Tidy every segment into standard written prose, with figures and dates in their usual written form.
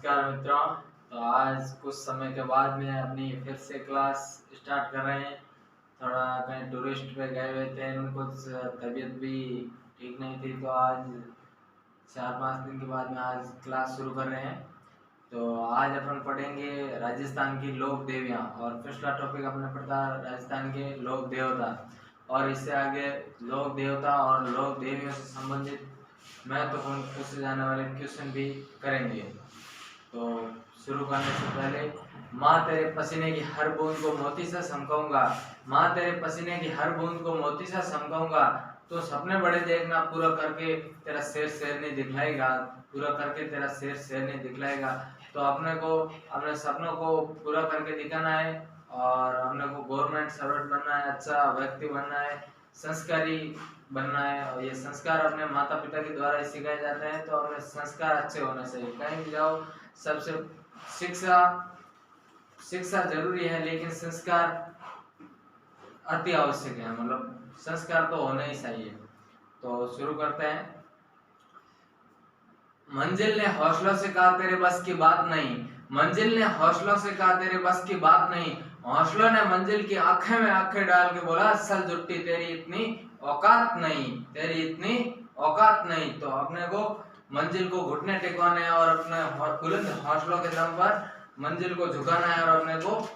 नमस्कार मित्रों। तो आज कुछ समय के बाद में अपनी फिर से क्लास स्टार्ट कर रहे हैं। थोड़ा कहीं टूरिस्ट पे गए हुए थे, उनको तबीयत भी ठीक नहीं थी, तो आज 4-5 दिन के बाद में आज क्लास शुरू कर रहे हैं। तो आज अपन पढ़ेंगे राजस्थान की लोक देवियाँ, और पिछला टॉपिक अपने पढ़ा राजस्थान के लोक देवता, और इससे आगे लोक देवता और लोक देवियों से संबंधित महत्वपूर्ण पूछे जाने वाले क्वेश्चन भी करेंगे। तो शुरू करने से पहले, माँ तेरे पसीने की हर बूंद को मोती से समकाऊंगा, माँ तेरे पसीने की हर बूंद को मोती से समकाऊंगा, तो सपने बड़े देखना, पूरा करके तेरा शेर शेरनी दिखलाएगा, पूरा करके तेरा शेर शेरनी दिखलाएगा। तो अपने को अपने सपनों को पूरा करके दिखाना है, और अपने को गवर्नमेंट सर्वेंट बनना है, अच्छा व्यक्ति बनना है, संस्कारी बनना है। और ये संस्कार अपने माता पिता के द्वारा ही सिखाए जाते हैं। तो अपने संस्कार अच्छे होने चाहिए। कहीं भी जाओ, सबसे शिक्षा जरूरी है, लेकिन संस्कार अति आवश्यक है। मतलब संस्कार तो होना ही चाहिए। तो शुरू करते हैं। मंजिल ने हौसलों से कहा तेरे बस की बात नहीं, मंजिल ने हौसलों से कहा तेरे बस की बात नहीं, हौसलों ने मंजिल की आंखें में आंखें डाल के बोला सल जुट्टी तेरी इतनी औकात नहीं, तेरी इतनी औकात नहीं। तो अपने को मंजिल को घुटने टेकवाने और अपने बुलंद हौसलों के दम पर मंजिल को झुकाना है, और अपने को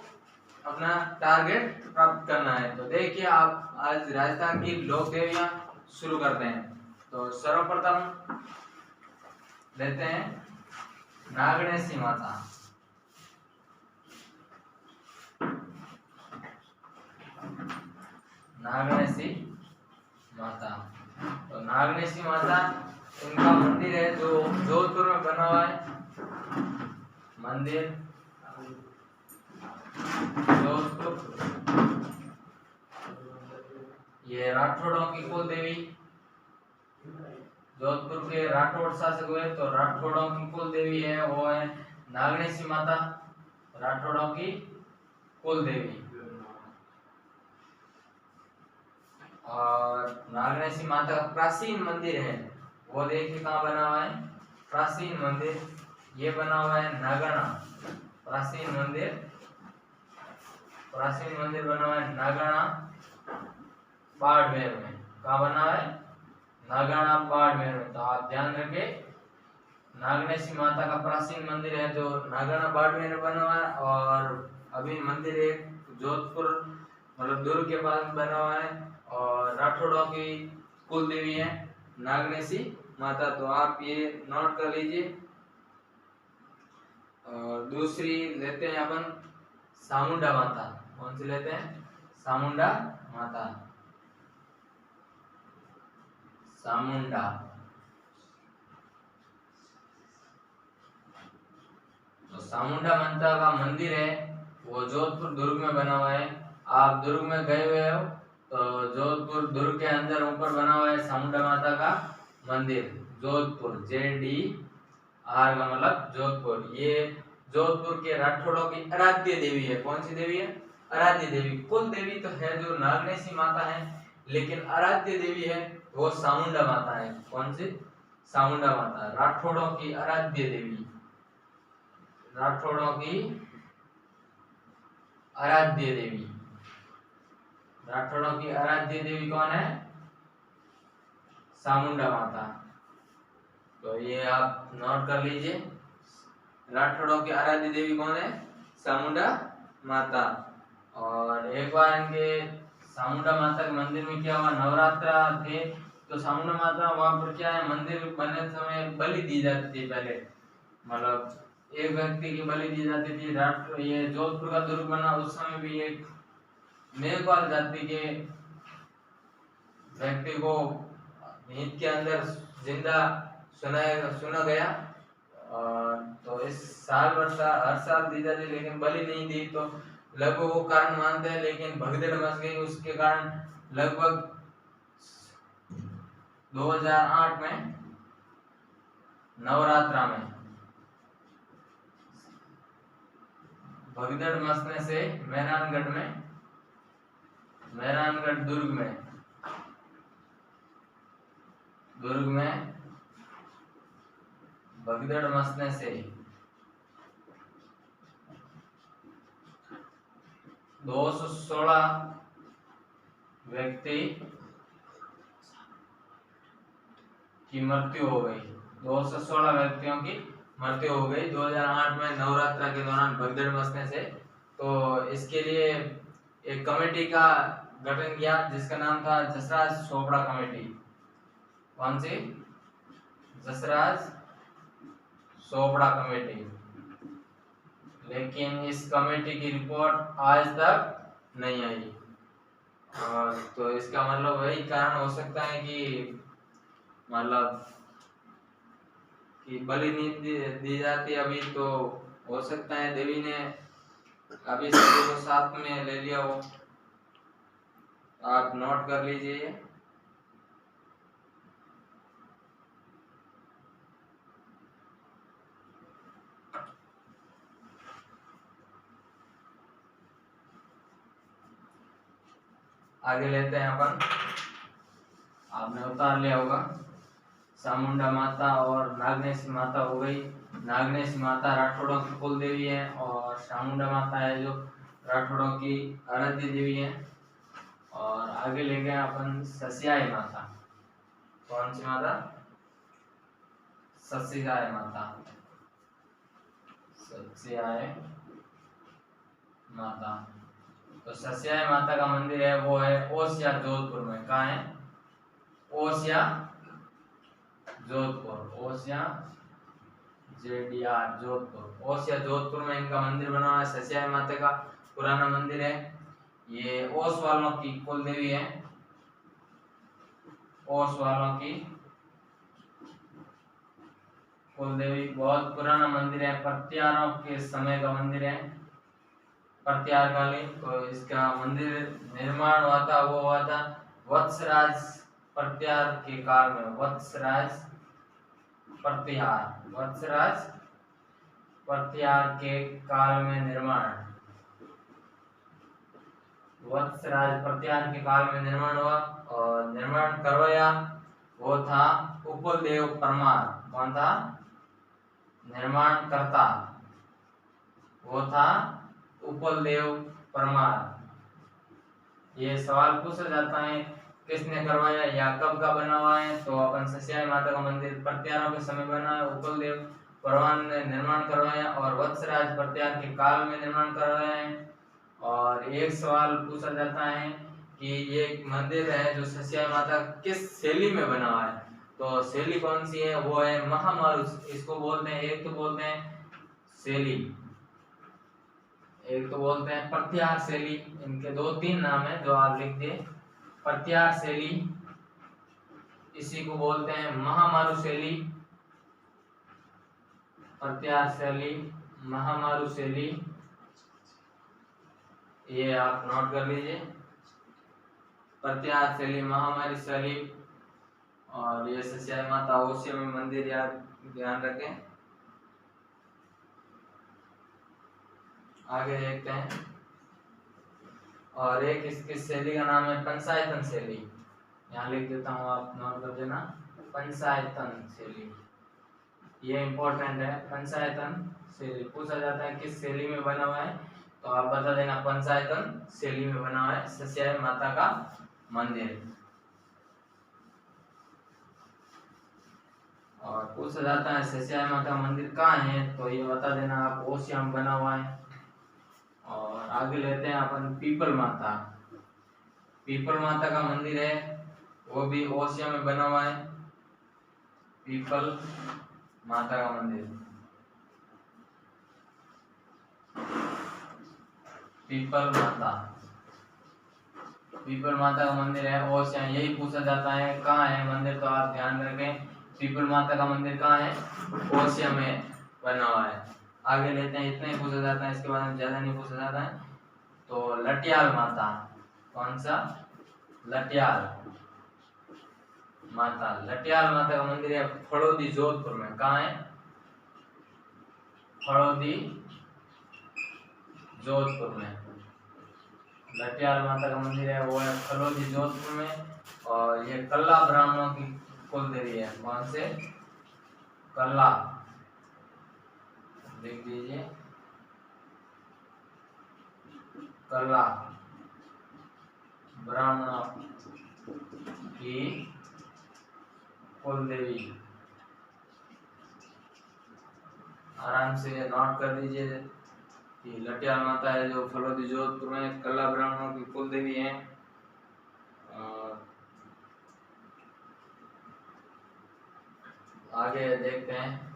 अपना टारगेट प्राप्त करना है। तो देखिए, आप आज राजस्थान की लोक देवियां शुरू करते हैं। तो सर्वप्रथम लेते हैं नागणेशी माता। नागणेशी माता, तो नागणेशी माता, इनका मंदिर है जो जोधपुर में बना हुआ है। मंदिर जोधपुर, ये राठौड़ों की कुल देवी, जोधपुर के राठौड़ शासक हुए, तो राठौड़ों की कुल देवी है वो है नागणेशी माता, राठौड़ों की कुल देवी। और नागणेशी माता का प्राचीन मंदिर है, वो देखिए कहाँ बना हुआ है। प्राचीन मंदिर ये बना हुआ है नागणा, प्राचीन मंदिर बना हुआ है नागणा बाड़मेर में। कहाँ बना है? नागणा बाड़मेर में। तो आप ध्यान रखें, नागणेशी माता का प्राचीन मंदिर है जो नागणा बाड़मेर में बना हुआ है। और अभी मंदिर एक जोधपुर मतलब दुर्ग के पास बना हुआ है, और राठौड़ों की कुल देवी है नागणेशी माता। तो आप ये नोट कर लीजिए। और दूसरी लेते हैं अपन चामुंडा माता। कौन सी लेते हैं? चामुंडा माता। चामुंडा, तो चामुंडा माता का मंदिर है वो जोधपुर दुर्ग में बना हुआ है। आप दुर्ग में गए हुए हो तो जोधपुर दुर्ग के अंदर ऊपर बना हुआ है चामुंडा माता का मंदिर, जोधपुर, JDR का मतलब जोधपुर। ये जोधपुर के राठौड़ों की आराध्य देवी है। कौन सी देवी है? आराध्य देवी। कुल देवी तो है जो नागणेशी माता है, लेकिन आराध्य देवी है वो चामुंडा माता है। कौन सी? चामुंडा माता, राठौड़ों की आराध्य देवी, राठौड़ों की आराध्य देवी। राठौड़ों की आराध्य देवी कौन है? चामुंडा माता। तो ये आप नोट कर लीजिए, राठौड़ों की आराध्य देवी कौन है? चामुंडा माता। और एक बार इनके चामुंडा माता के मंदिर में क्या हुआ, नवरात्रा थे, तो चामुंडा माता वहां पर क्या है, मंदिर बनने समय बलि दी जाती थी। पहले मतलब एक व्यक्ति की बलि दी जाती थी। ये जोधपुर का दुर्ग बना उस समय भी एक मेघवाल जाति के व्यक्ति को नींद के अंदर जिंदा सुना गया। तो इस साल हर साल दी जाती, लेकिन बलि नहीं दी। तो लगभग वो कारण मानते हैं, लेकिन भगदड़ मच गई उसके कारण। लगभग 2008 में नवरात्रा में भगदड़ मचने से मेहरानगढ़ दुर्ग में भगदड़ मचने से 216 व्यक्ति की मृत्यु हो गई। 216 व्यक्तियों की मृत्यु हो गई 2008 में नवरात्र के दौरान भगदड़ मचने से। तो इसके लिए एक कमेटी का गठन किया जिसका नाम था जसराज चोपड़ा कमेटी। कौन सी? जसराज चोपड़ा कमेटी। लेकिन इस कमेटी की रिपोर्ट आज तक नहीं आई। और तो इसका मतलब वही कारण हो सकता है कि मतलब कि बलि नहीं दी जाती अभी, तो हो सकता है देवी ने अभी सभी को साथ में ले लिया हो। आप नोट कर लीजिए। आगे लेते हैं अपन। आपने उतार लिया होगा। चामुंडा माता और नागनेशी माता हो गई। नागनेशी माता राठौड़ों की कुल देवी है और चामुंडा माता है जो राठौड़ों की आराध्य देवी है। और आगे ले गए अपन सस्याय माता। कौन सी माता? सस्याय माता। सस्याय माता। तो सस्याय माता का मंदिर है वो है ओसिया जोधपुर में। कहाँ है? ओसिया जोधपुर। ओसिया JDR जोधपुर। ओसिया जोधपुर में इनका मंदिर बना हुआ है। सस्याय माता का पुराना मंदिर है। ये ओस वालों की कुल देवी है। ओस वालों की कुल देवी। बहुत पुराना मंदिर है। प्रत्यारों के समय का मंदिर है। प्रत्यार कालीन। तो इसका मंदिर निर्माण हुआ था वो हुआ था वत्सराज प्रत्यार के काल में। वत्सराज प्रत्यार। वत्सराज प्रत्यार के काल में निर्माण। वत्सराज प्रत्यार के काल में निर्माण हुआ और निर्माण करवाया वो था उपलदेव परमार। कौन था निर्माण करता? वो था उपलदेव परमार। ये सवाल पूछा जाता है किसने करवाया या कब का बना हुआ है, तो अपन सस्याय माता का मंदिर प्रत्यारों के समय बना है। उपलदेव परमार ने निर्माण करवाया और वत्सराज प्रत्यार के काल में निर्माण करवाया है। और एक सवाल पूछा जाता है कि ये मंदिर है जो सस्याय माता किस शैली में बना हुआ है, तो शैली कौन सी है? वो है महामारु। इसको बोलते हैं, एक तो बोलते हैं शैली, एक तो बोलते हैं प्रत्यार शैली। इनके 2-3 नाम है जो आप लिख दिए। प्रत्यार शैली, इसी को बोलते हैं महामारु शैली। प्रत्यार शैली, महामारु शैली, ये आप नोट कर लीजिए। प्रत्यार शैली, महामारी शैली। और ये सस्याय माता ओसिया में मंदिर याद ध्यान रखें। आगे देखते हैं। और एक इसकी शैली का नाम है पंचायतन शैली। यहाँ लिख देता हूँ, आप नोट कर देना। पंचायतन शैली, ये इंपॉर्टेंट है। पंचायतन शैली पूछा जाता है किस शैली में बना हुआ है, तो आप बता देना पंचायतन शैली में बना हुआ है सस्याय माता का मंदिर। और पूछा जाता है सस्याय माता मंदिर कहाँ है, तो ये बता देना आप ओसिया में बना हुआ है। और आगे लेते हैं अपन पीपल माता। पीपल माता का मंदिर है वो भी ओसिया में बना हुआ है। पीपल माता का मंदिर, पीपल माता, पीपल माता का मंदिर है ओसिया। यही पूछा जाता है कहाँ है मंदिर, तो आप ध्यान रखें पीपल माता का मंदिर कहाँ है? ओसिया में बना हुआ है। आगे लेते हैं, इतना ही पूछा जाता है, इसके बाद में ज्यादा नहीं पूछा जाता है। तो लटियाल माता। कौन सा? लटियाल माता। लटियाल माता का मंदिर है फड़ौदी जोधपुर में। कहाँ है? फड़ौदी जोधपुर में। लटियाल माता का मंदिर है वो है फड़ौदी जोधपुर में। और ये कल्ला ब्राह्मणों की कुल देवी है। कौन से? कल्ला, लिख दीजिए। कला ब्राह्मणों की कुल देवी। आराम से नोट कर दीजिए कि लटियाल माता है जो फलोदी जोधपुर में कला ब्राह्मणों की कुल देवी है। और आगे देखते हैं।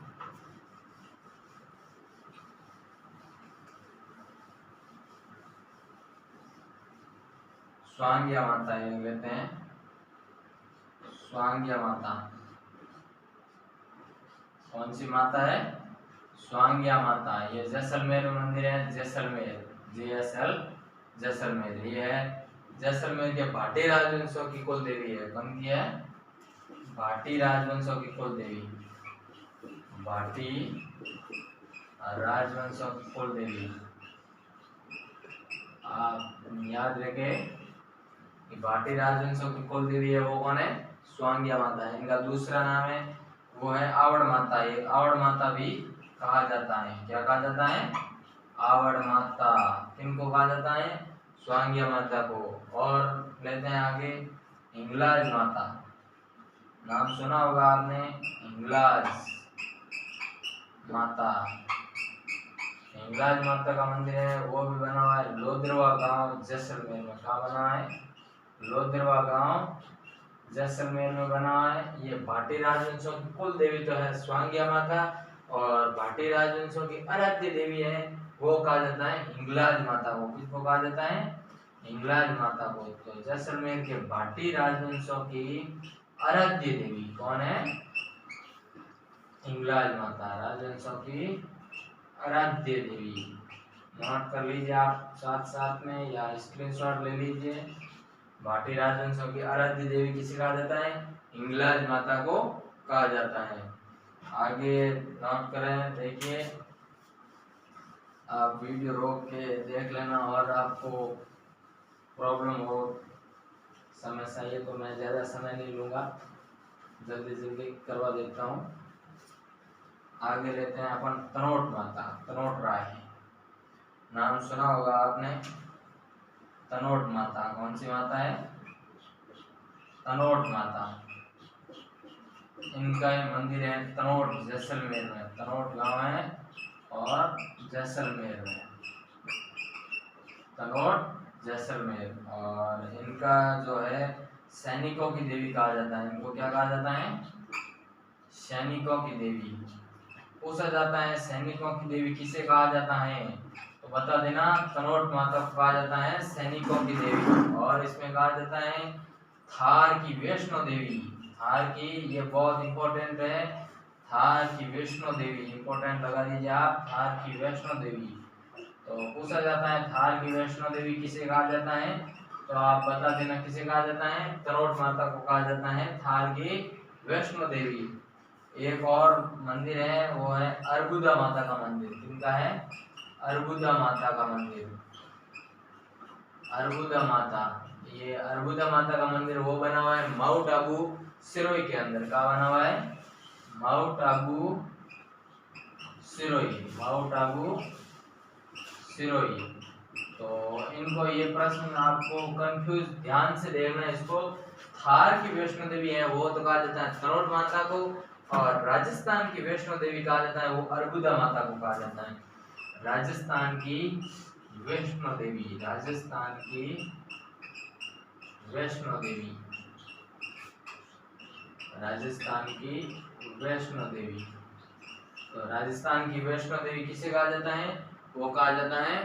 स्वांग्या माता ये लेते हैं। स्वांग्या माता कौन सी माता है? स्वांग्या माता। ये जैसलमेर में मंदिर है, जैसलमेर, JSL जैसलमेर। ये है जैसलमेर के भाटी राजवंशों की कुल देवी है। कौन की है? भाटी राजवंशों की कुल देवी, भाटी राजवंशों की कुल देवी। आप याद रखें कि भाटी राजवंशों की कुल देवी है वो कौन है? स्वांग्या माता है। इनका दूसरा नाम है वो है आवड़ माता। ये आवड़ माता भी कहा जाता है। क्या कहा जाता है? आवड़ माता। किनको कहा जाता है? स्वांग्या माता को। और लेते हैं आगे हिंगलाज माता। नाम सुना होगा आपने, हिंगलाज माता। हिंगलाज माता का मंदिर है वो भी बना हुआ है लोद्रवा गांव जैसलमेर में। कहाँ बना है? लोद्रवा गांव जैसलमेर में बना है। ये भाटी राजवंशों की कुल देवी तो है स्वांग्या माता, और भाटी राजवंशों की आराध्य देवी है वो कहा जाता है हिंगलाज माता को। किसको कहा जाता है? हिंगलाज माता को। तो जैसलमेर के भाटी राजवंशों की आराध्य देवी कौन है? हिंगलाज माता, राजवंशों की आराध्य देवी। नोट कर लीजिए आप साथ साथ में या स्क्रीनशॉट ले लीजिए। भाटी राजवंशों की आराध्य देवी किसे कहा जाता है? हिंगलाज माता को कहा जाता है। आगे नोट करें, देखिए आप वीडियो रोक के देख लेना, और आपको प्रॉब्लम हो समस्या है तो मैं ज़्यादा समय नहीं लूँगा, जल्दी जल्दी करवा देता हूँ। आगे लेते हैं अपन तनोट माता। तनोट राय नाम सुना होगा आपने, तनोट माता। कौन सी माता है? तनोट माता। इनका मंदिर है तनोट जैसलमेर में। तनोट गांव है और जैसलमेर में, तनोट जैसलमेर। और इनका जो है सैनिकों की देवी कहा जाता है। इनको क्या कहा जाता है? सैनिकों की देवी। पूछा जाता है सैनिकों की देवी किसे कहा जाता है, तो बता देना तनोट माता को कहा जाता है सैनिकों की देवी। और इसमें कहा जाता है थार की वैष्णो देवी। थार की, ये बहुत इंपॉर्टेंट है, थार की वैष्णो देवी। इंपॉर्टेंट लगा दीजिए आप, थार की वैष्णो देवी। तो पूछा जाता है थार की वैष्णो देवी किसे कहा जाता है, तो आप बता देना किसे कहा जाता है? तनोट माता को कहा जाता है थार की वैष्णो देवी। एक और मंदिर है वो है अर्बुदा माता का मंदिर। किनका है? अर्बुदा माता का मंदिर। अर्बुदा माता, ये अर्बुदा माता का मंदिर वो बना हुआ है माउंट आबू सिरोही के अंदर। कहाँ बना हुआ है? Mount Abu Sirohi, mount Abu Sirohi. तो इनको ये प्रश्न आपको कंफ्यूज ध्यान से देखना है इसको। थार की वैष्णो देवी है वो तो कहा जाता है तनोट माता को, और राजस्थान की वैष्णो देवी कहा जाता है वो अर्बुदा माता को कहा जाता है। राजस्थान की वैष्णो देवी, राजस्थान की वैष्णो देवी, राजस्थान की वैष्णो देवी। तो राजस्थान की वैष्णो देवी किसे कहा जाता है? वो कहा जाता है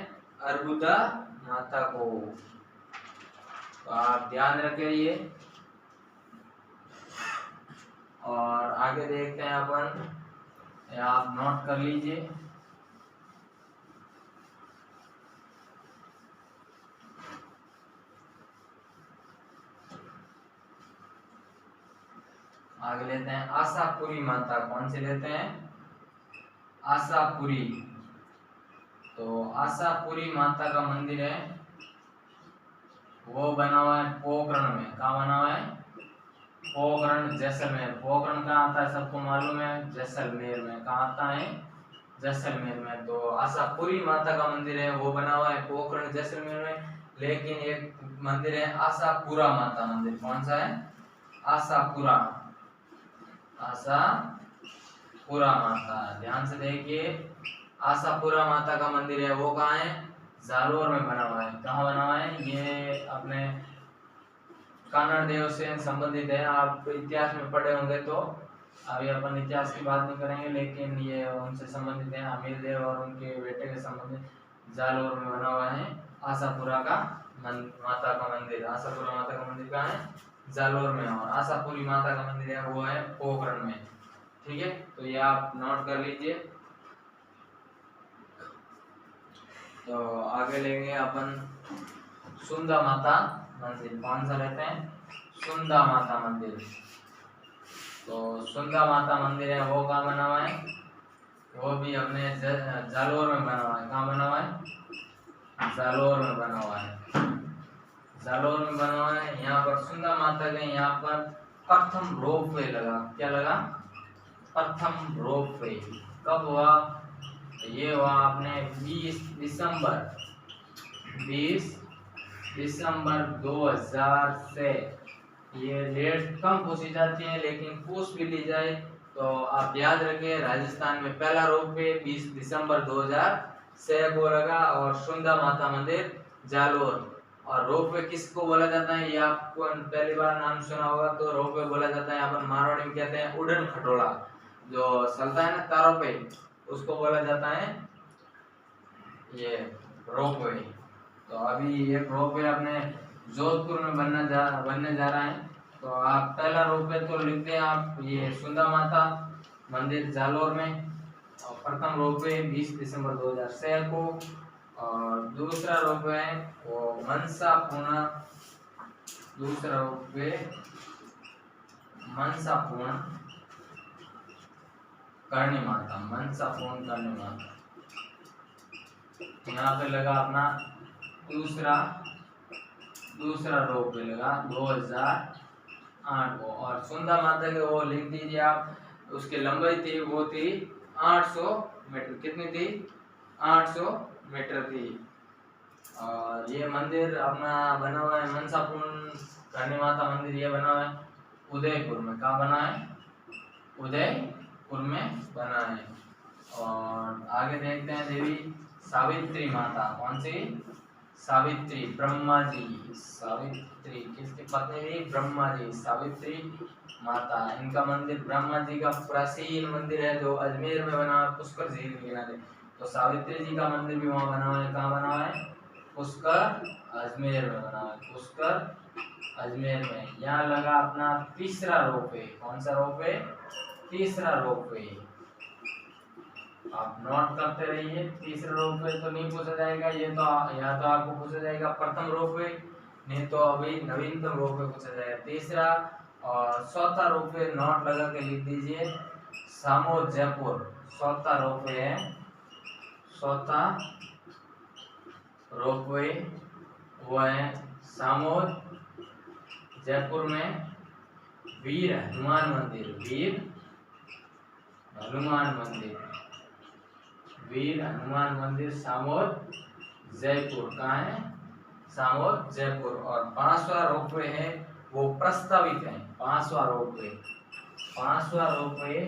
अर्बुदा माता को। तो आप ध्यान रखें ये। और आगे देखते हैं अपन, आप नोट कर लीजिए। आगे लेते हैं आशापुरी माता। कौन से लेते हैं? आशापुरी। तो आशापुरी माता का मंदिर है वो बना हुआ है पोखरण में। कहाँ बना हुआ है? पोखरण जैसलमेर। पोखरण कहाँ आता है सबको मालूम है? जैसलमेर में। कहाँ आता है? जैसलमेर में। तो आशापुरी माता का मंदिर है वो बना हुआ है पोखरण जैसलमेर में। लेकिन एक मंदिर है आशापुरा माता मंदिर, कौन सा है? आशापुरा, आशापुरा माता। ध्यान से देखिए, आशापुरा माता का मंदिर है वो कहाँ है? जालोर में बना हुआ है। कहाँ बना हुआ है? ये अपने कन्नड़ देव से संबंधित है। आप इतिहास में पढ़े होंगे तो अभी अपन इतिहास की बात नहीं करेंगे, लेकिन ये उनसे संबंधित है। अमीर देव और उनके बेटे के संबंधित जालोर में बना हुआ है आशापुरा का माता का मंदिर। आशापुरा माता का मंदिर कहाँ है? जालोर में। और आशापुरी माता का मंदिर है वो है पोखरण में। ठीक है, तो ये आप नोट कर लीजिए। तो आगे लेंगे अपन सुंदा माता मंदिर। कौन सा लेते हैं? सुंदा माता मंदिर। तो सुंदा माता मंदिर है वो कहाँ बना हुआ है? वो भी अपने जालोर में बना हुआ है। कहाँ बना हुआ है? जालोर में बना हुआ है। जालोर में बना हुआ है। यहाँ पर सुंदा माता के यहाँ पर प्रथम रोप वे लगा। क्या लगा? प्रथम रोप वे। कब हुआ? ये हुआ अपने 20 दिसंबर 2000 से। ये डेट कम पूछी जाती है, लेकिन पूछ भी ली जाए तो आप याद रखें, राजस्थान में पहला रोपवे 20 दिसंबर 2000 से को लगा। और सुंदा माता मंदिर जालोर। और रोपवे किसको बोला जाता है? ये आपको पहली बार नाम सुना होगा। तो रोपवे बोला जाता है, अपन मारवाड़ी में कहते हैं उड़न खटोला, जो चलता है ना तारों पे, उसको बोला जाता है ये रोपवे। तो अभी एक रोपवे अपने जोधपुर में बनने जा रहा है। तो आप पहला रोपवे तो लिखते हैं आप ये सुंदा माता मंदिर जालोर में। और प्रथम रोपवे 20 दिसंबर 2006 को। और दूसरा रोपवे है वो मनसा पूर्ण। दूसरा रोपवे मनसा पूर्ण करणी माता, मनसा पूर्ण करणी माता। यहाँ पे लगा अपना दूसरा रोपवे लगा 2008 को। और सुंदा माता के वो लिख दीजिए आप, उसकी लंबाई थी वो थी 800 मीटर। कितनी थी? 800 मीटर थी। और ये मंदिर अपना बना हुआ है मनसापूर्ण करणी माता मंदिर। ये बना हुआ है उदयपुर में। कहाँ बना है? उदयपुर में बना है। और आगे देखते हैं देवी सावित्री माता। कौन सी? सावित्री, ब्रह्मा जी। सावित्री किसकी पत्नी थी? ब्रह्मा जी। सावित्री माता, इनका मंदिर ब्रह्मा जी का प्राचीन मंदिर है जो अजमेर में बना है, पुष्कर झील के किनारे। तो सावित्री जी का मंदिर भी वहाँ बना हुआ है। कहाँ बना हुआ है? पुष्कर अजमेर में बना हुआ है। पुष्कर अजमेर में। यहाँ लगा अपना तीसरा रोपवे। कौन सा रोपवे? तीसरा रोपवे। आप नोट करते रहिए। तीसरा रोपवे तो नहीं पूछा जाएगा, ये तो या तो आपको पूछा जाएगा प्रथम रोपवे, नहीं तो अभी नवीनतम रोपवे पूछा जाएगा तीसरा। और चौथा रोपवे नोट लगा के लिख दीजिए सामोद जयपुर। चौथा रोपवे है, चौथा रोपवे वो है सामोद जयपुर में। वीर हनुमान मंदिर, वीर हनुमान मंदिर, वीर हनुमान मंदिर सामोद जयपुर। कहाँ है? सामोद जयपुर। और 5वां रोपवे है वो प्रस्तावित है। 5वां रोपवे, 5वां रोपवे,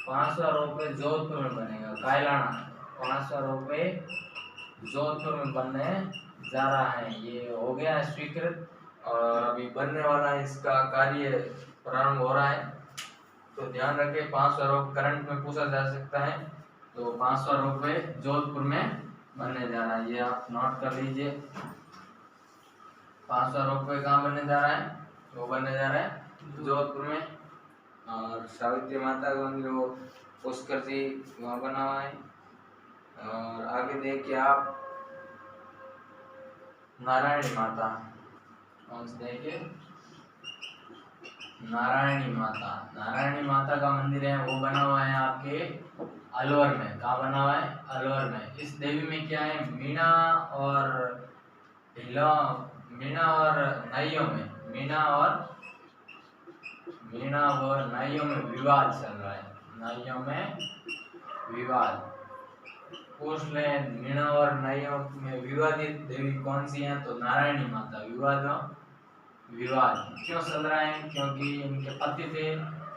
5वां रोपवे जोधपुर में बनेगा, कायलाना। 5वां रोपवे जोधपुर में बनने जा रहा है। ये हो गया है स्वीकृत और अभी बनने वाला है, इसका कार्य प्रारंभ हो रहा है। तो ध्यान रखें, 5वां रोपवे करंट में पूछा जा सकता है। तो 5वां रोपवे जोधपुर में बनने जा रहा है, ये आप नोट कर लीजिए। 5वां रोपवे कहाँ बनने जा रहा है? वो बनने जा रहा है जोधपुर में। और सावित्री माता का मंदिर वो पुष्कर जी वहाँ बना हुआ है। और आगे देखिए आप नारायणी माता। कौन से देखिए? नारायणी माता। नारायणी माता का मंदिर है वो बना हुआ है आपके अलवर में। कहाँ बना हुआ है? अलवर में। इस देवी में क्या है? मीणा और नाइयों में, मीणा और नाइयों में विवाद चल रहा है। नाइयों में विवाद। पूछ ले मीणा और नाइयों में विवादित देवी कौन सी है, तो नारायणी माता। विवाद क्यों चल रहा है, क्योंकि इनके पति थे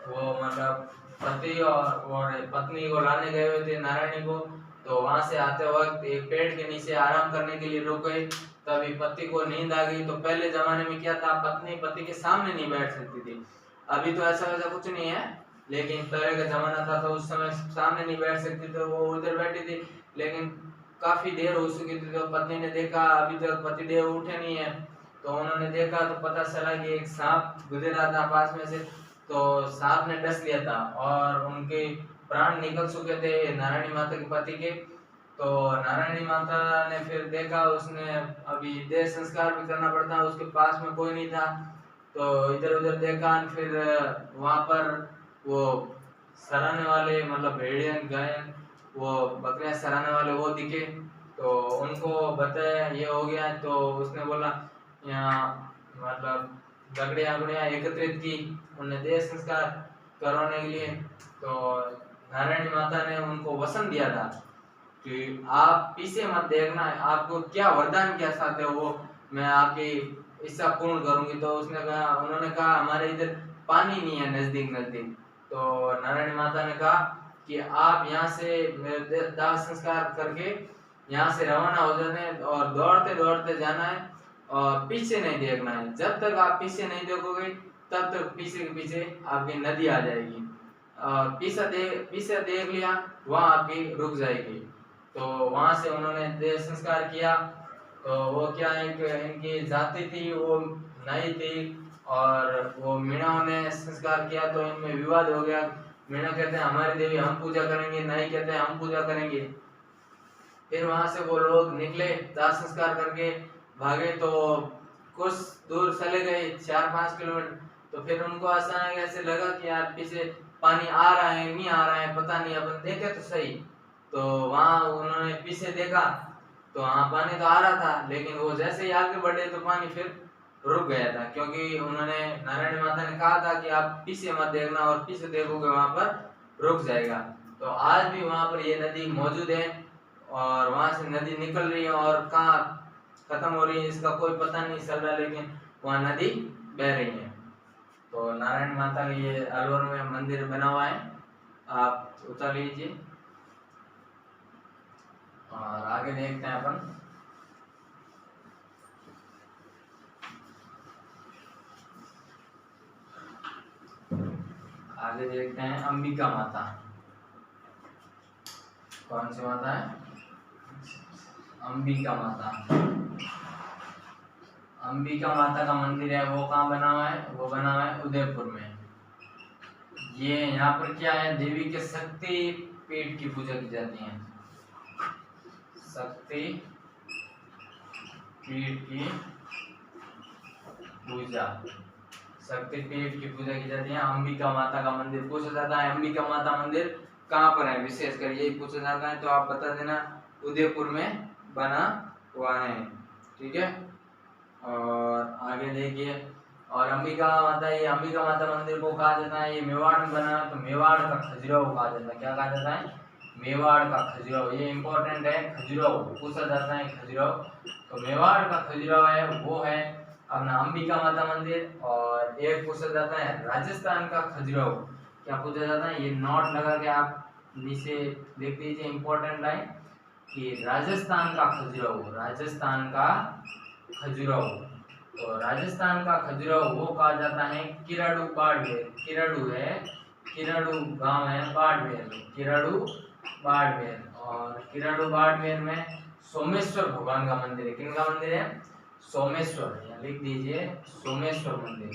वो मतलब पति और पत्नी को लाने गए हुए थे नारायणी को, तो वहां से आते वक्त एक पेड़ के नीचे आराम करने के लिए रुक गए। तभी पति को नींद आ गई। तो पहले जमाने में क्या था, पत्नी पति के सामने नहीं बैठ सकती थी। अभी तो ऐसा वैसा कुछ नहीं है, लेकिन पहले का जमाना था तो उस समय सामने नहीं बैठ सकती, तो वो उधर बैठी थी। लेकिन काफी देर हो चुकी थी, तो पत्नी ने देखा अभी तक पति देव उठे नहीं है, तो उन्होंने देखा तो पता चला कि एक सांप गुजर रहा था पास में से, तो सांप ने डस लिया था और उनके प्राण निकल चुके थे नारायणी माता के पति के। तो नारायणी माता ने फिर देखा, उसने अभी देह संस्कार भी करना पड़ता, उसके पास में कोई नहीं था, तो इधर उधर देखा। फिर वहां पर वो सराहने वाले मतलब भेड़िया गाय वो बकरियां सराहने वाले वो दिखे, तो उनको बताया ये हो गया। तो उसने बोला यहाँ मतलब बकरियां बकरियां एकत्रित की, उन्हें देह संस्कार करवाने के लिए। तो नारायणी माता ने उनको वचन दिया था कि आप पीछे मत देखना, आपको क्या वरदान क्या चाहते हो वो मैं आपकी इच्छा पूर्ण करूंगी। तो उन्होंने कहा हमारे इधर पानी नहीं है नजदीक नजदीक। तो नारायणी माता ने कहा कि आप यहाँ से दाह संस्कार करके यहाँ से रवाना हो जाना है और दौड़ते दौड़ते जाना है और पीछे नहीं देखना है। जब तक आप पीछे नहीं देखोगे तब तक पीछे के पीछे आपकी नदी आ जाएगी। पीछे देख लिया वहां आपकी रुक जाएगी। तो वहां से उन्होंने देह संस्कार किया। तो वो क्या है कि इनकी जाति थी वो नाई थी, और वो मीणाओं ने संस्कार किया तो इनमें विवाद हो गया। मीणा कहते हैं हमारी देवी हम पूजा करेंगे, नाई कहते हैं हम पूजा करेंगे। फिर वहां से वो लोग निकले दाह संस्कार करके भागे, तो कुछ दूर चले गए 4-5 किलोमीटर। तो फिर उनको अचानक ऐसे लगा कि यार पीछे पानी आ रहा है नहीं आ रहा है पता नहीं, अपन देखे तो सही। तो वहां उन्होंने पीछे देखा तो हाँ पानी तो आ रहा था, लेकिन वो जैसे ही आगे बढ़े तो पानी फिर रुक गया था, क्योंकि उन्होंने नारायण माता ने कहा था कि आप पीछे मत देखना और पीछे देखोगे वहां पर रुक जाएगा। तो आज भी वहां पर ये नदी मौजूद है और वहां से नदी निकल रही है और कहाँ खत्म हो रही है इसका कोई पता नहीं चल रहा, लेकिन वहां नदी बह रही है। तो नारायण माता का ये अलवर में मंदिर बना हुआ है, आप उतर लीजिए और आगे देखते हैं अपन। आगे देखते हैं अंबिका माता। कौन सी माता है? अंबिका माता। अंबिका माता का मंदिर है वो कहाँ बना हुआ है? वो बना हुआ है उदयपुर में। ये यहाँ पर क्या है, देवी के शक्ति पीठ की पूजा की जाती है। शक्ति पीठ की पूजा, शक्ति पीठ की पूजा की जाती है। अंबिका माता का मंदिर पूछा जाता है। अंबिका माता मंदिर कहाँ पर है, विशेषकर यही पूछा जाता है, तो आप बता देना। उदयपुर में बना हुआ है, ठीक है। और आगे देखिए, और अंबिका माता, ये अंबिका माता मंदिर को कहा जाता है, ये मेवाड़ में बना है, तो मेवाड़ का खजुराहो कहा जाता है। क्या कहा जाता है? मेवाड़ का खजुराहो। ये इंपॉर्टेंट है, खजुराहो पूछा जाता है, खजुराहो। तो मेवाड़ का खजुराहो है वो है अपना अंबिका माता मंदिर। और एक पूछा जाता है राजस्थान का खजुराहो। क्या पूछा जाता है? ये नोट लगा के आप नीचे देख लीजिए, इंपॉर्टेंट लाइन कि राजस्थान का खजुराहो, राजस्थान का खजुराहो। तो राजस्थान का खजुराहो वो कहा जाता है किराड़ू बाड़मेर। किराड़ू है, किराड़ू गांव है बाड़मेर में, किराड़ू बाड़मेर। और किराड़ू बाड़मेर में सोमेश्वर भगवान का मंदिर है। किन का मंदिर है? सोमेश्वर, यहाँ लिख दीजिए सोमेश्वर मंदिर।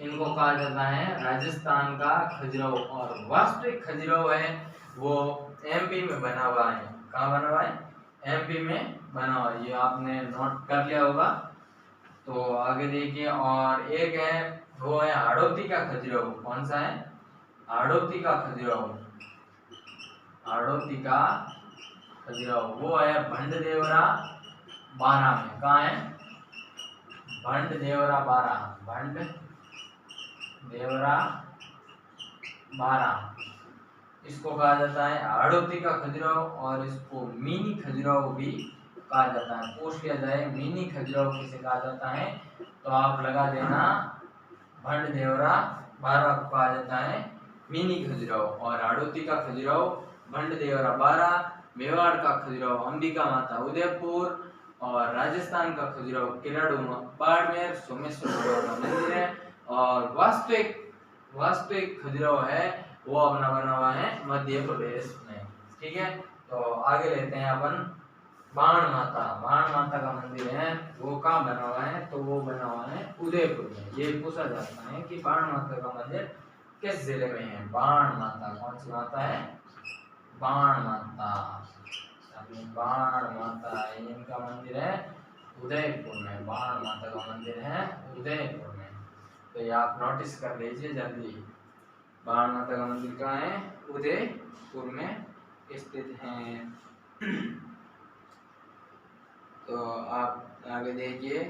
इनको कहा जाता है राजस्थान का खजुराहो। और वास्तविक खजुराहो है वो एमपी में बना हुआ है। कहाँ बना हुआ है? एमपी में बना हुआ है। ये आपने नोट कर लिया होगा। तो आगे देखिए, और एक है वो है हाड़ौती का खजुराहो। कौन सा है? हाड़ौती का खजुराहो। हाड़ौती का खजुराहो वो है भंडदेवरा बारा में। कहाँ है? भंडदेवरा बारा, भंडदेवरा बारा। इसको कहा जाता है हाड़ौती का खजुराहो, और इसको मिनी खजुराहो भी कहा जाता है। पूछ लिया जाए मिनी खजुराहो किसे कहा जाता है, तो आप लगा देना भंड देवरा बारा को कहा जाता है मिनी खजुराहो, और हाड़ौती का खजुराहो भंड देवरा बारा, मेवाड़ का खजुराहो अंबिका माता उदयपुर, और राजस्थान का खजुराहो किराड़ू बाड़मेर सोमेश्वर भगवान का मंदिर है, और वास्तविक खजुराहो है वो अपना बना हुआ है मध्य प्रदेश में। ठीक है, तो आगे लेते हैं अपन बाण माता का मंदिर है वो कहाँ बना हुआ है, तो वो बना हुआ है उदयपुर में। ये पूछा जाता है कि बाण माता का मंदिर किस जिले में है। बाण माता कौन सी माता है, बाण माता, बाण माता इनका मंदिर है उदयपुर में। बाण माता का मंदिर है उदयपुर में, तो ये आप नोटिस कर लीजिए जल्दी। बाण माता का मंदिर कहाँ है, उदयपुर में स्थित है। तो आप आगे देखिए,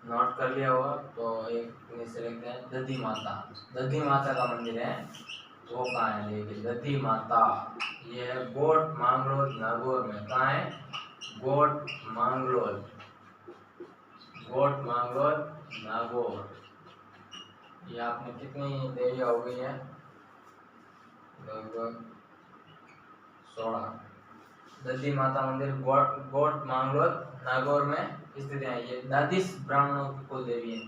नोट कर लिया होगा तो एक नीचे लिखते हैं दधी माता का मंदिर है वो कहाँ है, देखिए दधी माता, ये है गोट मांगलोल नागौर में। कहाँ है, गोट मांगलोल नागौर। ये आपने कितनी देरी हो गई है, लगभग 16। दधी माता मंदिर गोट मांगलोल नागौर में स्थित है। ये दादिश ब्राह्मणों की कुल देवी है।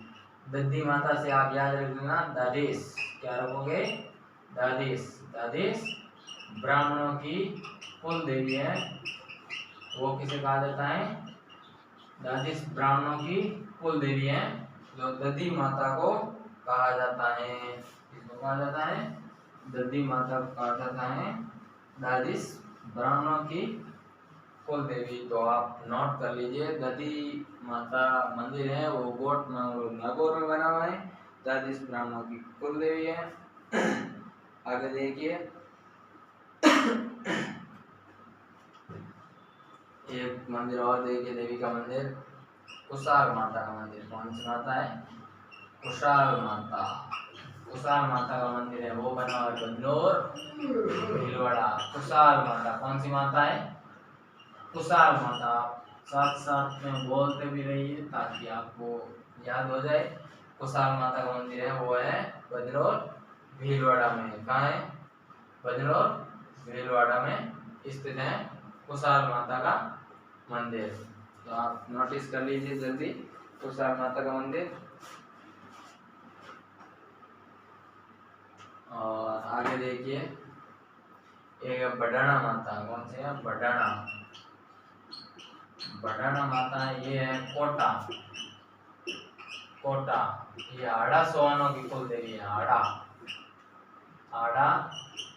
दधी माता से आप याद रख लेना दादिश, क्या रखोगे, दादिश ब्राह्मणों की कुल देवी है, वो किसे कहा जाता है, दादिश ब्राह्मणों की कुल देवी है, जो दधी माता को कहा जाता है। किसको कहा जाता है, दधी माता को कहा जाता है दादिश ब्राह्मणों की कुल देवी। तो आप नोट कर लीजिए, दधी माता मंदिर है वो गोट नागौर में बना हुआ है, दादिश ब्राह्मणों की कुल देवी है। आगे देखिए, एक मंदिर और देखिए, देवी का मंदिर कुशाल माता का मंदिर। कौन सी माता है, कुशाल माता का मंदिर है वो बना हुआ है बंदौर भीलवाड़ा। कुशाल माता कौन सी माता है, कुशाल माता। साथ साथ में बोलते भी रहिए ताकि आपको याद हो जाए। कुशाल माता का मंदिर है वो है बंदौर भीलवाड़ा में। कहाँ है, बंदौर भीलवाड़ा में स्थित है कुशाल माता का मंदिर। तो आप नोटिस कर लीजिए जल्दी कुशाल माता का मंदिर। और आगे देखिए, एक बडाना माता। कौन सी है, बडाना माता, ये है कोटा। ये आड़ा सोहानों की कुल देवी है। आड़ा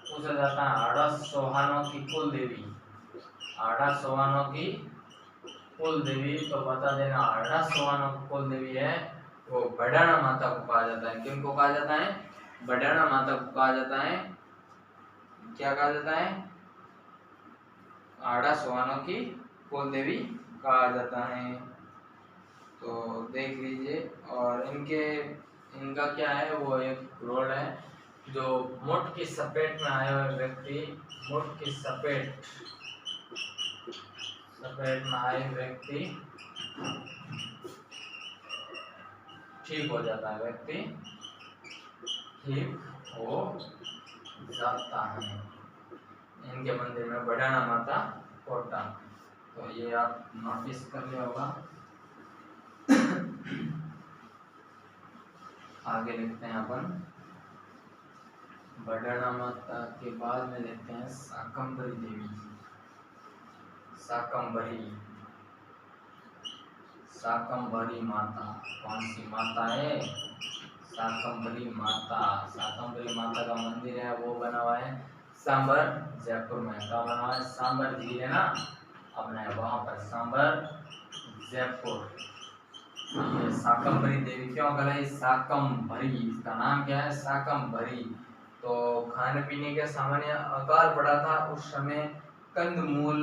पूछा जाता है, आड़ा सोहानों की कुल देवी, तो बता देना आड़ा सोहानों की कुल देवी है वो बडाना माता को कहा जाता है। किनको कहा जाता है, बडाना माता को कहा जाता है, क्या कहा जाता है, आड़ा सोहानों की कुल देवी कहा जाता है। तो देख लीजिए, और इनका क्या है, वो एक रोल है जो मुठ की सपेट में आए हुए व्यक्ति, मुठ की सपेट में आए व्यक्ति ठीक हो जाता है, व्यक्ति ठीक हो जाता है। इनके मंदिर में बडाना माता कोटा, तो ये आप नोटिस कर लिया होगा। आगे लिखते हैं अपन, बडाना माता के बाद में लिखते हैं शाकंभरी देवी। शाकंभरी माता कौन सी माता है, शाकंभरी माता का मंदिर है वो बना हुआ है सांबर जयपुर में। क्या बना हुआ है, सांबर झील है ना अपने वहां पर, सांबर जयपुर। ये शाकंभरी देवी क्यों कहलाई, शाकंभरी, इसका नाम क्या है, शाकंभरी। तो खाने पीने के सामान्य अकाल पड़ा था उस समय, कंदमूल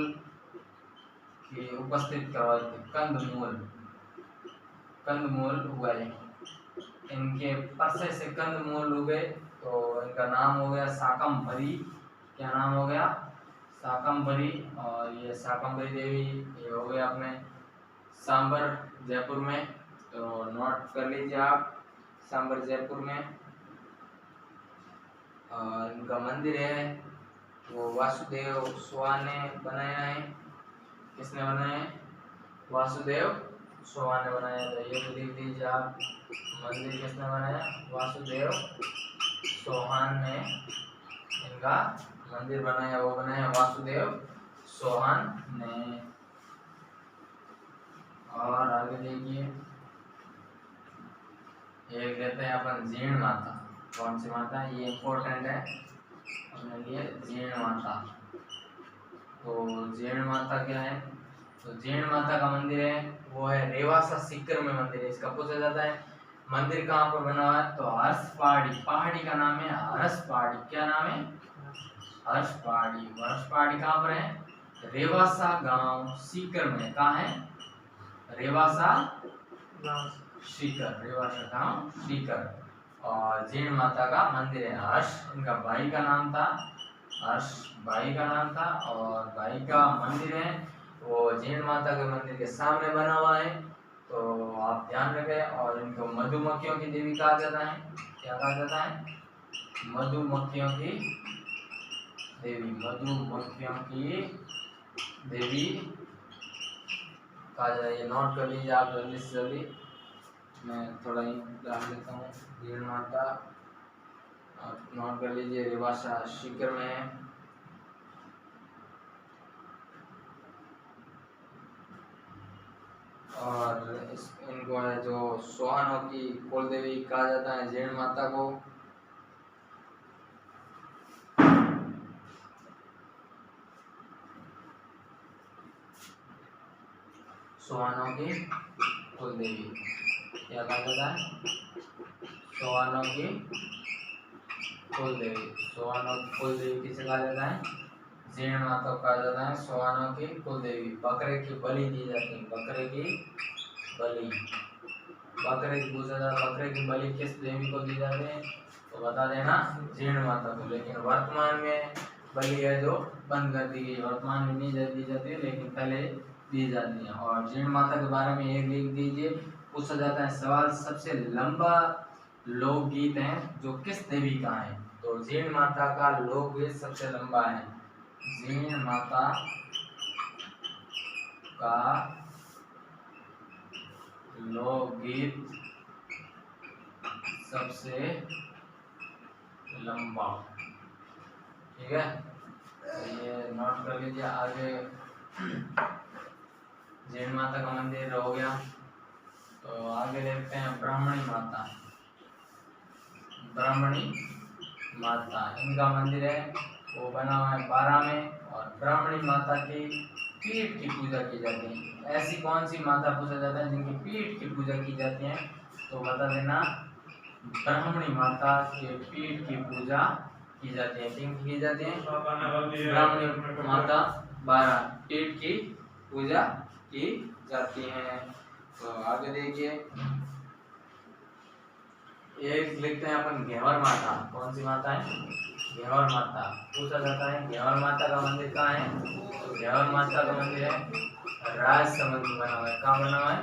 की उपस्थित करवाई थी, कंदमूल उगाए, इनके परसे से कंदमूल उगे तो इनका नाम हो गया शाकंभरी। क्या नाम हो गया? शाकंभरी। और ये शाकंभरी देवी ये हो गया अपने सांबर जयपुर में, तो नोट कर लीजिए आप, सांबर जयपुर में। और इनका मंदिर है वो वासुदेव स्वान ने बनाया है। किसने बनाया है? वासुदेव स्वान ने बनाया। तो ये भी लिख दीजिए आप, मंदिर किसने बनाया? वासुदेव चौहान ने इनका मंदिर बनाया, वो बनाया वासुदेव चौहान ने। और आगे देखिए, एक लेते हैं अपन जीण माता। कौन सी माता है? ये इम्पोर्टेंट है अपने लिए, जीण माता। तो जीण माता क्या है? तो जीण माता का मंदिर है वो है रेवासा सीकर में मंदिर है। इसका पूछा जाता है मंदिर कहाँ पर बना हुआ है? तो हर्ष पहाड़ी, पहाड़ी का नाम है हर्ष पहाड़ी। क्या नाम है? हर्ष पहाड़ी। हर्ष पहाड़ी कहाँ पर है? रेवासा गांव सीकर में। कहाँ है? रेवासा सीकर, रेवासा गांव सीकर। और जीण माता का मंदिर है। हर्ष इनका भाई का नाम था, हर्ष भाई का नाम था, और भाई का मंदिर है वो जीण माता के मंदिर के सामने बना हुआ है। तो आप ध्यान रखें। और इनको मधुमक्खियों की देवी कहा जाता है। क्या कहा जाता है? मधुमक्खियों की देवी, मधुमक्खियों की देवी कहा जाता है। ये नोट कर लीजिए आप जल्दी से जल्दी। मैं थोड़ा ही डाल देता हूँ। जीण माता आप नोट कर लीजिए, रेवासा सीकर में है। और इनको है जो सोहानों की कुल देवी कहा जाता है जीण माता को। सोहानों की कुल देवी क्या कहा जाता है? सोहानों की कुल देवी। सोहानों की कुल देवी किसे कहा जाता है? जीण माता को कहा जाता है सोहानों की कुल देवी। बकरे की बलि दी जाती है, बकरे की बलि, बकरे की पूजा जाता। बकरे की बलि किस देवी को दी जाती है? तो बता देना, जीण माता को। लेकिन वर्तमान में बलि है जो बंद कर दी गई, वर्तमान में नहीं दी जाती है, लेकिन पहले दी जाती है। और जीण माता के बारे में एक लिख दीजिए। पूछा जाता है सवाल, सबसे लंबा लोकगीत है जो किस देवी का है? तो जीण माता का लोकगीत सबसे लंबा है। जीण माता का लोकगीत सबसे लंबा, ठीक है, ये नोट कर लीजिए। आगे जीण माता का मंदिर हो गया। तो आगे देखते हैं ब्राह्मणी माता। ब्राह्मणी माता इनका मंदिर है वो बना हुआ है 12 में। और ब्राह्मणी माता की पीठ की पूजा की जाती है। ऐसी कौन सी माता पूछा जाता है जिनकी पीठ की पूजा की जाती है? तो बता देना, ब्राह्मणी माता के पीठ की पूजा की जाती है। किन की जाती है? ब्राह्मणी माता 12 पीठ की पूजा की जाती है। तो आगे देखिए, एक लिखते हैं अपन घेवर माता। कौन सी माता है? घेवर माता। पूछा जाता है घेवर माता का मंदिर कहाँ है? तो घेवर माता का मंदिर है राजसमंद में बना हुआ है। कहाँ बना हुआ है?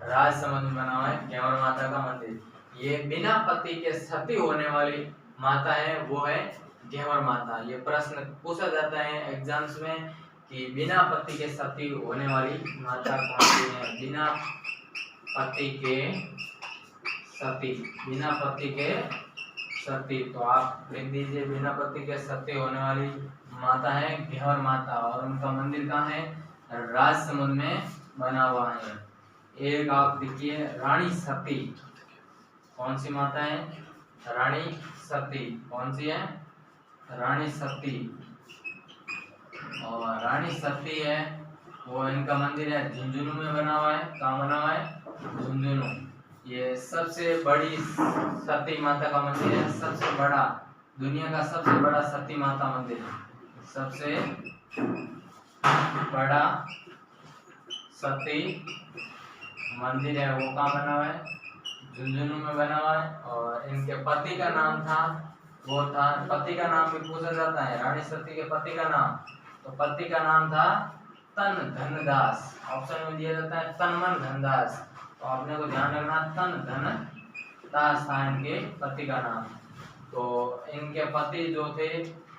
राजसमंद में बना हुआ है घेवर माता का मंदिर। ये बिना पति के सती होने वाली माता है, वो है घेवर माता। ये प्रश्न पूछा जाता है एग्जाम्स में कि बिना पति के सती होने वाली माता कौन सी है? बिना पति के सती, बिना पति के सती। तो आप लिख दीजिए, बिना पति के सती होने वाली माता है घेवर माता। और उनका मंदिर कहाँ है? राजसमंद में बना हुआ है। एक आप देखिए रानी सती। कौन सी माता है? रानी सती। कौन सी है? रानी सती। और रानी सती है वो इनका मंदिर है झुंझुनू में बना हुआ है। कहाँ बना हुआ है? झुंझुनू। ये सबसे बड़ी सती माता का मंदिर है, सबसे बड़ा, दुनिया का सबसे बड़ा सती माता मंदिर है। सबसे बड़ा सती मंदिर है वो कहाँ बना हुआ है? झुंझुनू में बना हुआ है। और इनके पति का नाम था वो था, पति का नाम भी पूछा जाता है, रानी सती के पति का नाम, तो पति का नाम था तन धनदास। ऑप्शन में दिया जाता है तनमन धनदास, तो आपने को ध्यान रखना तन धन दास था इनके पति का नाम। तो इनके पति जो थे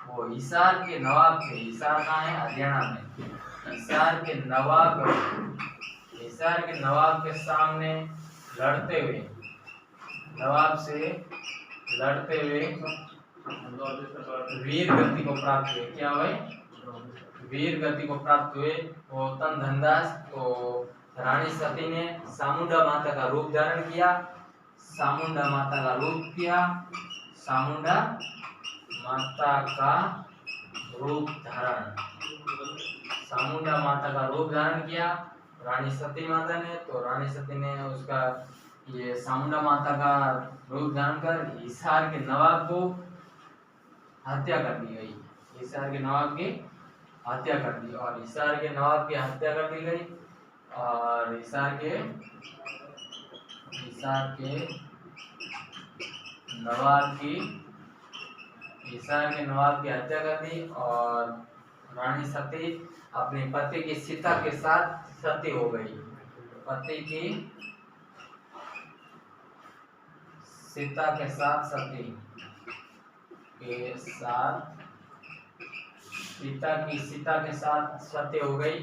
वो हिसार के नवाब थे। हिसार कहाँ है? हरियाणा में। हिसार के नवाब के सामने लड़ते हुए, नवाब से लड़ते हुए वीर गति को प्राप्त हुए। क्या हुए? वीर गति को प्राप्त हुए वो तन धनदास। तो रानी सती ने चामुंडा माता का रूप धारण किया, चामुंडा माता का रूप किया, चामुंडा माता का रूप धारण, चामुंडा माता का रूप धारण किया रानी सती माता ने। तो रानी सती ने उसका ये चामुंडा माता का रूप धारण कर हिसार के नवाब को हत्या कर दी गई। हिसार के नवाब की हत्या कर दी, और हिसार के नवाब की हत्या कर दी गई, और हिसार के नवाब की हत्या कर दी, और रानी सती अपने पति की सीता के साथ सती हो गई। पति की सीता के साथ सती हो गई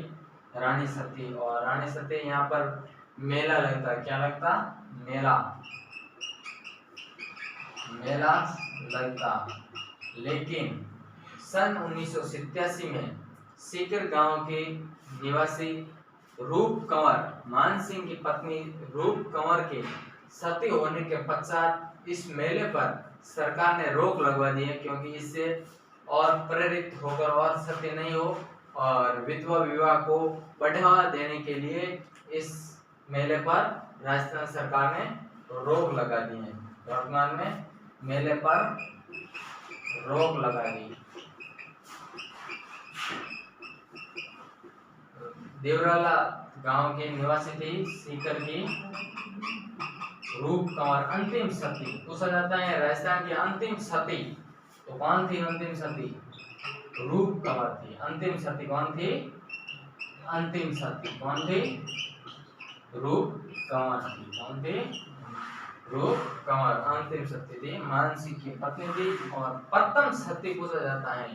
रानी सती। और रानी सती यहाँ पर मेला लगता, क्या लगता? मेला लगता। लेकिन सन 1987 में सीकर गांव के निवासी रूप कंवर मान सिंह की पत्नी रूप कंवर के सती होने के पश्चात इस मेले पर सरकार ने रोक लगवा दी है, क्योंकि इससे और प्रेरित होकर और सती नहीं हो, और विधवा विवाह को बढ़ावा देने के लिए इस मेले पर राजस्थान सरकार ने रोक लगा दी है। वर्तमान में मेले पर रोक लगा दी। देवराला गांव के निवासी थी सीकर की रूप कंवर, अंतिम सती। पूछा जाता है राजस्थान की अंतिम सती तो कौन थी? अंतिम सती रूप कंवर थी। अंतिम सती कौन थी? रूप कंवर थी। कौन थी? रूप कंवर अंतिम सती थी, मानसिंह की पत्नी थी। और प्रथम सती पूछा जाता है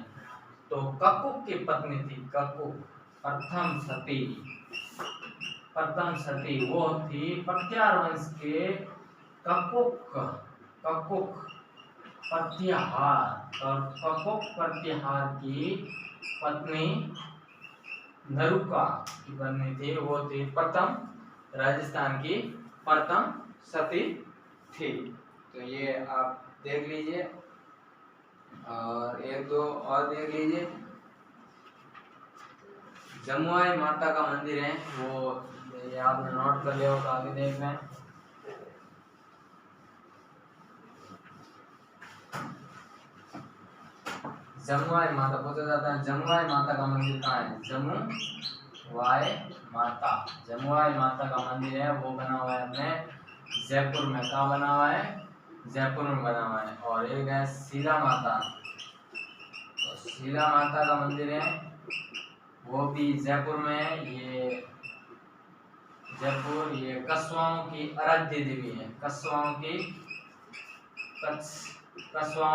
तो ककुक की पत्नी थी। ककुक प्रथम सती वो थी पटियार वंश के ककुक प्रतिहार की पत्नी नरुका की पत्नी थी। वो थी प्रथम, राजस्थान की प्रथम सती थी। तो ये आप देख लीजिए, और एक दो और देख लीजिए। जमुआई माता का मंदिर है, वो ये आपने नोट कर लिया होगा, आगे देख रहे हैं। जमुआई माता पूछा जाता है, जमुआई माता का मंदिर कहाँ है? जमुआई माता का मंदिर है, वो बना हुआ है अपने जयपुर में। कहाँ बना हुआ है? जयपुर में बना हुआ है। और एक है शीला माता, तो शीला माता का मंदिर है, वो भी जयपुर में है। ये जयपुर, ये कस्बाओं की आराध्य देवी है। कस्बाओं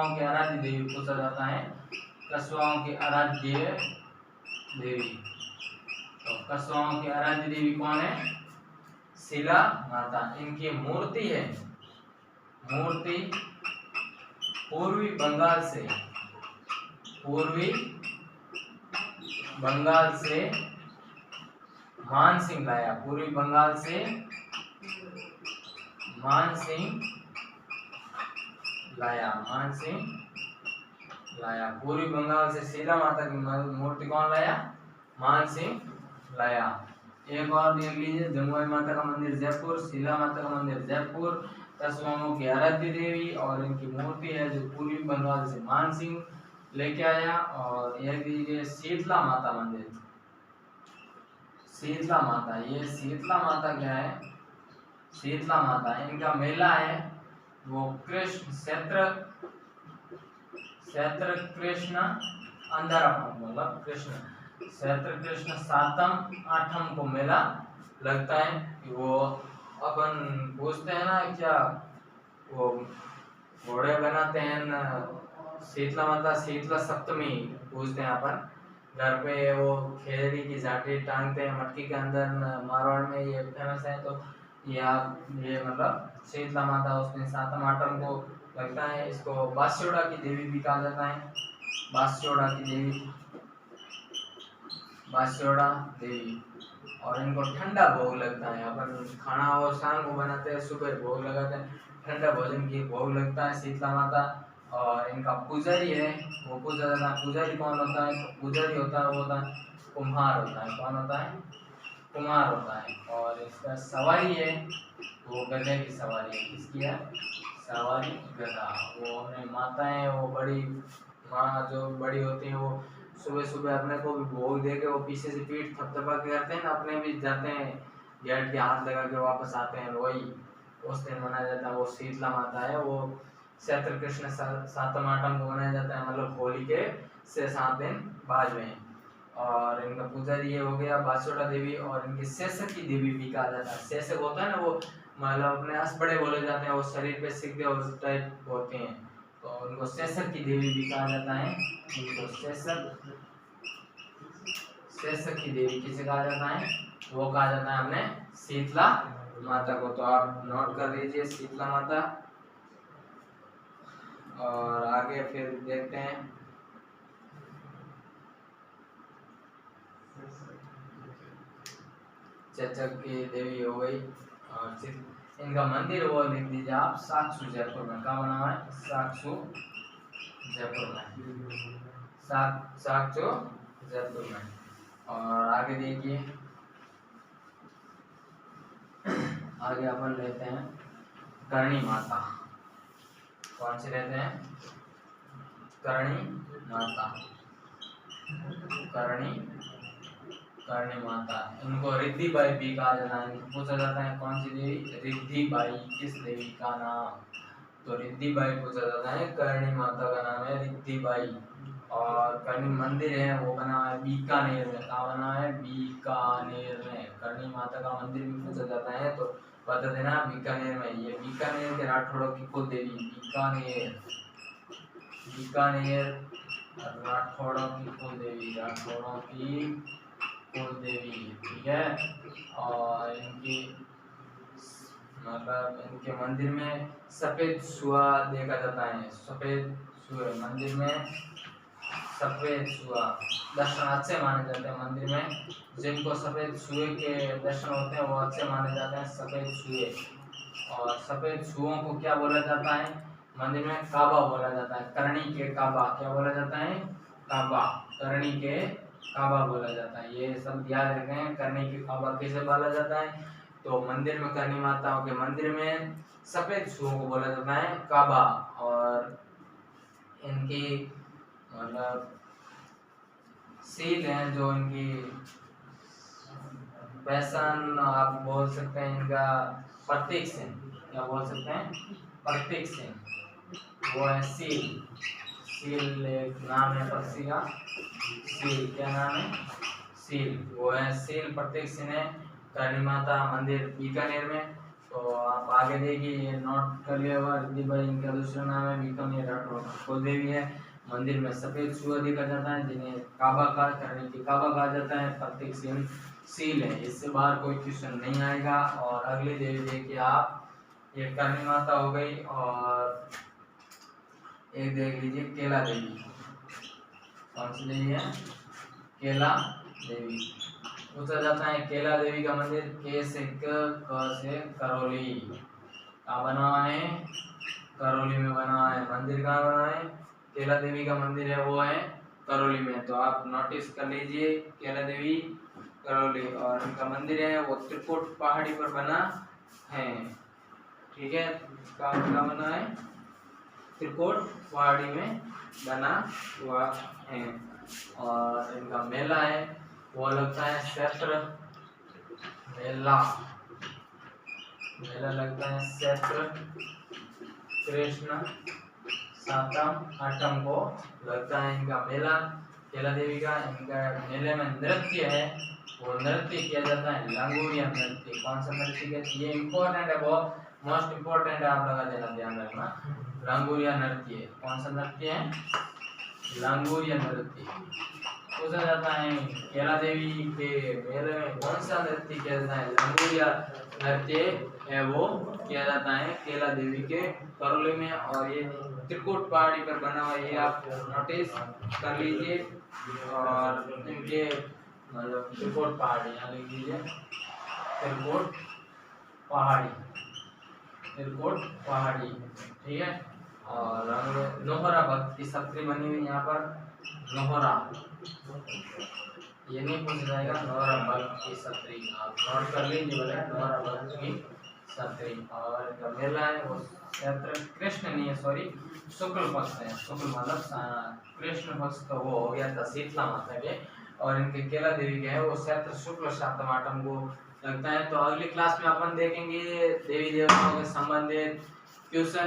के आराध्य देवी पूछा जाता है, कस्बाओं की आराध्य देवी। तो कस्बाओं की आराध्य देवी कौन है? शीला माता। इनकी मूर्ति है, मूर्ति पूर्वी बंगाल से मानसिंह लाया। पूर्वी बंगाल से मानसिंह लाया। पूर्वी बंगाल से शीला माता की मूर्ति कौन लाया? मानसिंह लाया। एक और देख लीजिए, जमुआई माता का मंदिर जयपुर, शीला माता का मंदिर जयपुर, कस्बाओं की आराध्य देवी, और इनकी मूर्ति है जो पूर्वी बंगाल से मानसिंह लेके आया। और एक दीजिए शीतला माता मंदिर। शीतला माता, ये शीतला माता क्या है? शीतला माता इनका मेला है, वो कृष्ण क्षेत्र क्षेत्र कृष्ण अंधारापन मतलब कृष्ण क्षेत्र कृष्ण सातम आठम को मेला लगता है। वो अपन पूछते हैं ना क्या वो घोड़े बनाते हैं शीतला माता शीतला सप्तमी पूछते हैं अपन घर पे वो खेड़ी की झाटी टांगते हैं मटकी के अंदर मारवाड़ में ये फेमस है। तो ये मतलब शीतला माता उस दिन सातम आठम को लगता है। इसको बास्योड़ा की देवी भी कहा जाता है। बास्योड़ा की देवी बास्योड़ा देवी और इनको ठंडा भोग लगता है। अपन खाना और शाम को बनाते हैं सुबह भोग लगाते हैं ठंडा भोजन की भोग लगता है शीतला माता। और इनका पुजारी है वो पूजा जाता है। पुजारी कौन होता है? तो पुजारी होता है वो होता है कुम्हार होता है। कौन होता है? कुम्हार होता है। और इसका सवारी है वो गधे की सवारी है। किसकी है? सवारी गधा। वो अपने माताएं वो बड़ी माँ जो बड़ी होती हैं वो सुबह सुबह अपने को भी भोग दे के वो पीछे से पीठ थपथपा के करते हैं ना अपने भी जाते हैं गेट के हाथ लगा के वापस आते हैं। वही उस दिन मनाया जाता है। वो शीतला माता है वो क्षेत्र कृष्ण सातम आठम को मनाया जाता है मतलब होली के से 7 दिन बाद में। और इनका पुजारी ये हो गया बासुड़ा देवी। और इनकी शेषक की देवी भी कहा जाता है। शेषक होता है ना वो मतलब अपने असबड़े बोले जाते हैं वो शरीर पे सिक्के और उस टाइप होते हैं तो उनको शेषक की देवी भी कहा जाता है। इनको शेषक की देवी किसे कहा जाता है? वो कहा जाता है अपने शीतला माता को। तो आप नोट कर लीजिए शीतला माता। और आगे फिर देखते हैं चचक की देवी हो गई। और इनका मंदिर वो लिख दीजिए आप साक्षु जयपुर में। कहाँ बना हुआ है? साक्षु जयपुर में। साक्षु जयपुर में। और आगे देखिए आगे अपन लेते हैं करणी माता। कौन सी लेते हैं? करणी माता। करणी माता इनको रिद्धि बाई भी कहा जाता है। पूछा जाता है कौन सी देवी? रिद्धि बाई किस देवी का नाम? तो रिद्धि बाई पूछा जाता है। करणी माता का नाम है रिद्धि बाई। और करणी मंदिर है वो बना है बीकानेर में। कहाँ बना है? बीकानेर में। करणी माता का मंदिर भी पूछा जाता है तो बता देना बीकानेर में। ये बीकानेर के राठौड़ों की कुल देवी बीकानेर राठौड़ों की कुल देवी राठौड़ों की कुल देवी ठीक है। और इनकी मतलब इनके मंदिर में सफेद सुआ देखा जाता है। सफेद सुए मंदिर में सफेद सुआ दर्शन अच्छे माने जाते हैं। मंदिर में जिनको सफेद सुए के दर्शन होते हैं वो अच्छे माने जाते हैं सफेद सुए। और सफेद सुओं को क्या बोला जाता है? मंदिर में काबा बोला जाता है। करणी के काबा क्या बोला जाता है? काबा। करणी के काबा बोला जाता है। ये सब याद रखें करणी के काबा कैसे बोला जाता है। तो मंदिर में करणी माताओं के मंदिर में सफेद सुओं को बोला जाता है काबा। और इनकी मतलब सील है जो इनकी पहचान आप बोल सकते हैं। इनका प्रतीक से क्या बोल सकते हैं? प्रतीक से वो है सील। सील एक नाम है पक्षी का। सील क्या नाम है? सील वो है सील प्रतीक सिंह है करणी माता मंदिर बीकानेर में। तो आप आगे देखिए ये नोट कर लिया हुआ रिद्धि बाई इनका दूसरा नाम है बीकानेर राठौड़ देवी है। मंदिर में सफेद सुआ देखा जाता है जिन्हें काबा का करणी की काबा कहा जाता है। प्रतीक सिंह सील है। इससे बाहर कोई क्वेश्चन नहीं आएगा। और अगली देवी देखिए आप ये करणी माता हो गई। और एक देख लीजिए केला देवी। कौन सी देवी है? केला देवी। पूछा जाता है केला देवी का मंदिर के से क से करौली कहाँ बना है? करौली में बना है। मंदिर कहाँ बना है? केला देवी का मंदिर है वो है करौली में। तो आप नोटिस कर लीजिए केला देवी करौली। और इनका मंदिर है वो त्रिकुट पहाड़ी पर बना है ठीक है। कहाँ बना है? त्रिकुट पहाड़ी में बना हुआ है। और इनका मेला है वो लगता है क्षेत्र मेला लगता है क्षेत्र कृष्ण सातम आठम को लगता है इनका मेला, केला देवी का। इनका मेले में नृत्य है, वो नृत्य किया जाता है लंगूरिया नृत्य। कौन सा नृत्य है ये इम्पोर्टेंट है, बहुत मोस्ट इम्पोर्टेंट है, आप लगा देना, ध्यान रखना। लंगूरिया नृत्य कौन सा नृत्य है? लंगूरिया नृत्य पूछा जाता है केला देवी के मेले में कौन सा नृत्य किया जाता है? लंगूरिया नृत्य है वो किया जाता है केला देवी के करौली में। और ये त्रिकुट पहाड़ी पर बना हुआ, ये आप नोटिस कर लीजिए। और इनके मतलब त्रिकुट पहाड़ी यहाँ लिख लीजिए, त्रिकुट पहाड़ी, त्रिकुट पहाड़ी, ठीक है। और नोहरा भक्त की छतरी बनी हुई यहाँ पर, नोहरा, ये नहीं पूछ जाएगा, नोहरा भक्त की छतरी आप नोट कर लीजिए बोले, नोहरा भक्त की छतरी। और इनका मेला है वो क्षेत्र कृष्ण नहीं है, सॉरी शुक्ल पक्ष है, शुक्ल मतलब कृष्ण पक्ष तो वो हो गया था शीतला माता के। और इनके केला देवी के है वो क्षेत्र शुक्ल सातम आठम को लगता है। तो अगली क्लास में अपन देखेंगे देवी देवताओं के संबंधित क्वेश्चन।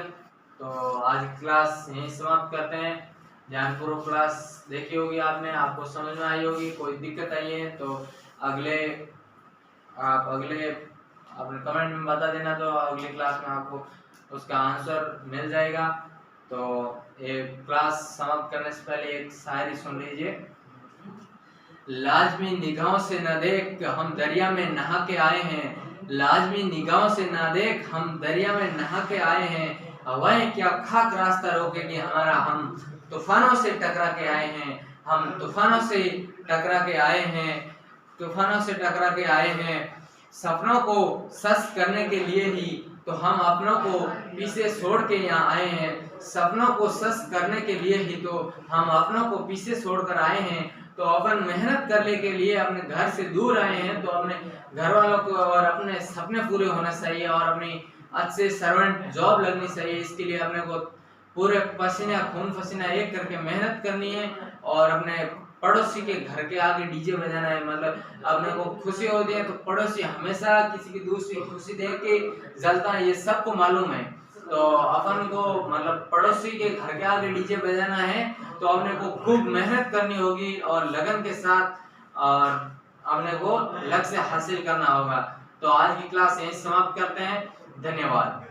तो आज की क्लास यहीं समाप्त करते हैं। ध्यानपूर्वक क्लास देखी होगी आपने, आपको समझ में आई होगी। कोई दिक्कत आई है तो अगले अपने कमेंट में बता देना, तो अगली क्लास में आपको उसका आंसर मिल जाएगा। तो एक क्लास समाप्त करने से पहले एक शायरी सुन लीजिए। लाजमी निगाहों से न देख हम दरिया में नहा के आए हैं, लाजमी निगाहों से न देख हम दरिया में नहा के आए हैं। हवाएं क्या खाक रास्ता रोकेगी हमारा, हम तूफानों से टकरा के आए हैं, हम तूफानों से टकरा के आए हैं, तूफानों से टकरा के आए हैं। सपनों को सच करने के लिए ही तो हम अपनों को पीछे छोड़ के यहाँ आए हैं, सपनों को सच करने के लिए ही तो हम अपनों को पीछे छोड़कर आए हैं। तो अपन मेहनत करने के लिए अपने घर से दूर आए हैं, तो अपने घर वालों को और अपने सपने पूरे होना चाहिए और अपनी अच्छे सर्वेंट जॉब लगनी चाहिए। इसके लिए अपने को पूरे पसीना खून पसीना एक करके मेहनत करनी है और अपने पड़ोसी के घर के आगे डीजे बजाना है। मतलब अपने को खुशी होती है तो पड़ोसी हमेशा किसी की दूसरी खुशी देख के जलता है, ये सबको मालूम है। तो अपन को मतलब पड़ोसी के घर के आगे डीजे बजाना है, तो अपने को खूब मेहनत करनी होगी और लगन के साथ और अपने को लक्ष्य हासिल करना होगा। तो आज की क्लास यहीं समाप्त करते हैं। धन्यवाद।